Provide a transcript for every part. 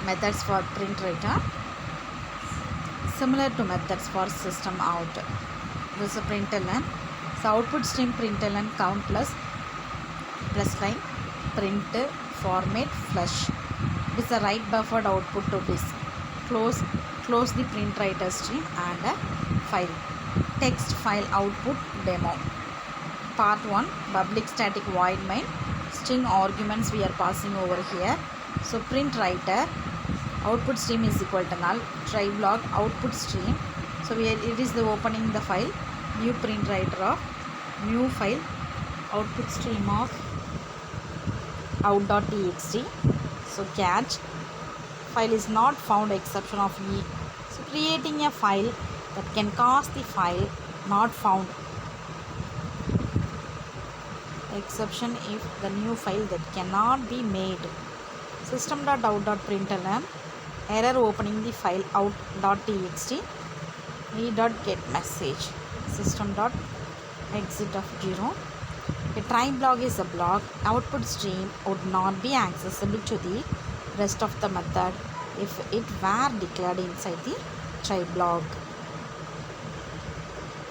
Methods for print writer similar to methods for system out. This is a println. So output stream println count plus line print format flush. It is a write buffered output to disk. Close the print writer stream and a file. Text file output demo. Part 1 public static void main. String arguments we are passing over here. So print writer output stream is equal to null. Try block output stream. So it is the opening the file. New print writer of new file output stream of out.txt. So catch file is not found exception of E. So creating a file that can cause the file not found exception if the new file that cannot be made. System.out.println error opening the file out.txt e.get message system.exit of 0. A try block is a block. Output stream would not be accessible to the rest of the method if it were declared inside the try block.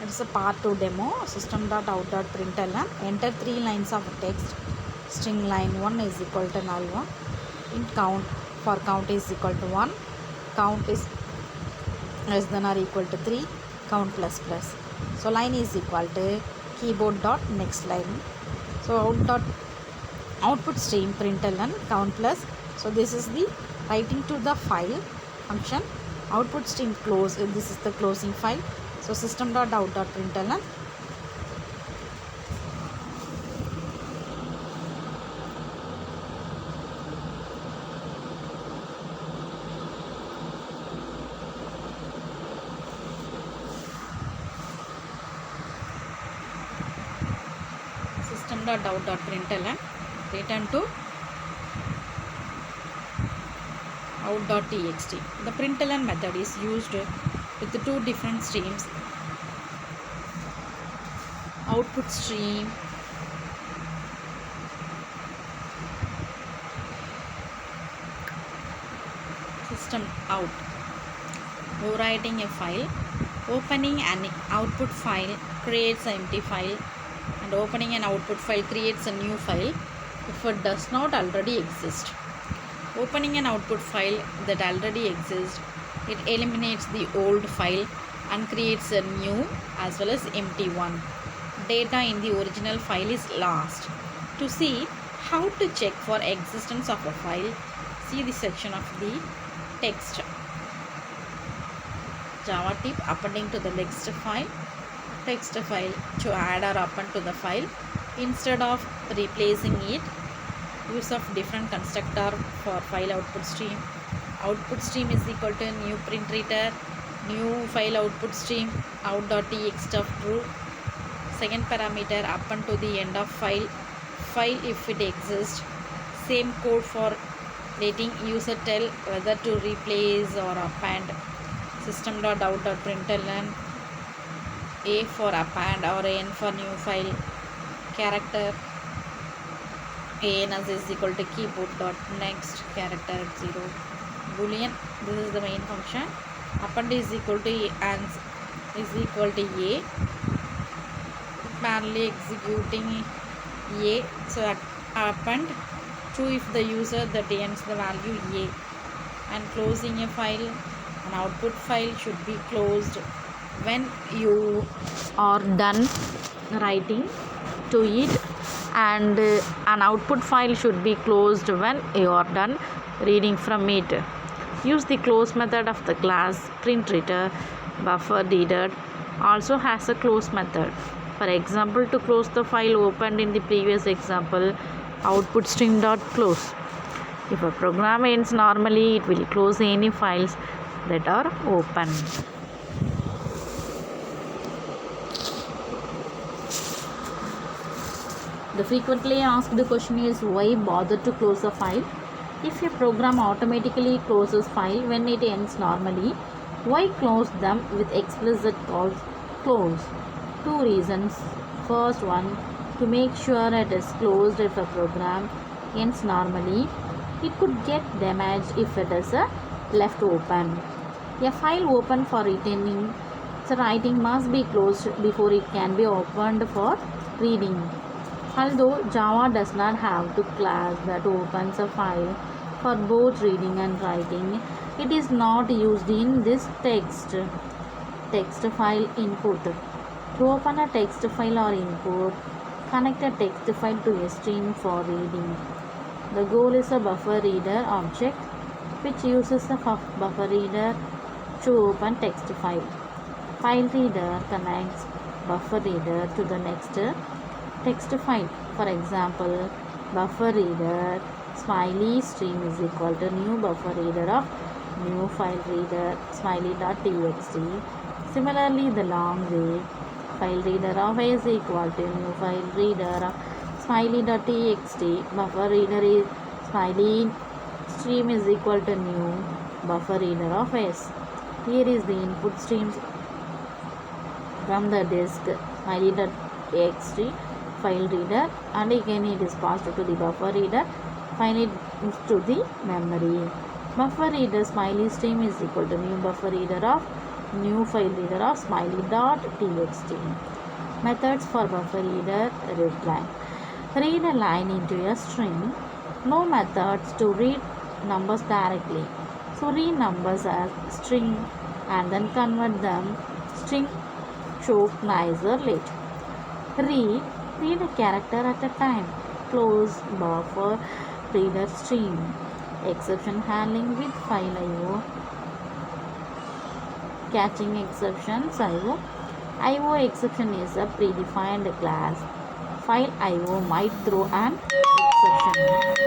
It is a part 2 demo. System.out.println enter 3 lines of text. String line 1 is equal to null 1. Int count for count is equal to 1. Count is less than or equal to 3. Count plus plus. So line is equal to keyboard dot next line. So output stream println count plus. So this is the writing to the file function. Output stream close. This is the closing file. So system.out.println system.out.println return to out.txt. The println method is used with the two different streams. Output stream system out. Overwriting a file. Opening an output file creates an empty file, and opening an output file creates a new file if it does not already exist. Opening an output file that already exists, it eliminates the old file and creates a new as well as empty one. Data in the original file is lost. To see how to check for existence of a file, see the section of the text. Java tip appending to the text file to add or append to the file. Instead of replacing it, use of different constructor for file output stream. Output stream is equal to new print writer, new file output stream out.txt of true. Second parameter append to the end of file if it exists. Same code for letting user tell whether to replace or append. System.out.println A for append or N for new file. Character ANS is equal to keyboard dot next character 0. Boolean, this is the main function. Append is equal to ANS is equal to A. Manually executing A. So append true if the user that ends the value A. And closing a file, an output file should be closed when you are done writing to it, and an output file should be closed when you are done reading from it. Use the close method of the class printriter. Buffer.reader also has a close method. For example, to close the file opened in the previous example, output stream.close. If a program ends normally, it will close any files that are open. The frequently asked question is, why bother to close a file? If a program automatically closes file when it ends normally, why close them with explicit close? Two reasons. First one, to make sure it is closed if a program ends normally. It could get damaged if it is left open. A file open for retaining the writing must be closed before it can be opened for reading. Although Java does not have a class that opens a file for both reading and writing, it is not used in this text file input. To open a text file or input, connect a text file to a stream for reading. The goal is a buffer reader object which uses a buffer reader to open text file. File reader connects buffer reader to the next text file. For example, buffer reader smiley stream is equal to new buffer reader of new file reader smiley.txt. Similarly, the long way file reader of a is equal to new file reader of smiley.txt. Buffer reader is smiley stream is equal to new buffer reader of s. Here is the input streams from the disk smiley.txt file reader, and again it is passed to the buffer reader, finally to the memory. Buffer reader smiley stream is equal to new buffer reader of new file reader of smiley.txt. Methods for buffer reader read line. Read a line into a string. No methods to read numbers directly. So read numbers as string and then convert them string choke nicer later. Read a character at a time. Close buffer reader stream. Exception handling with file IO. Catching exceptions IO. IO exception is a predefined class. File IO might throw an exception.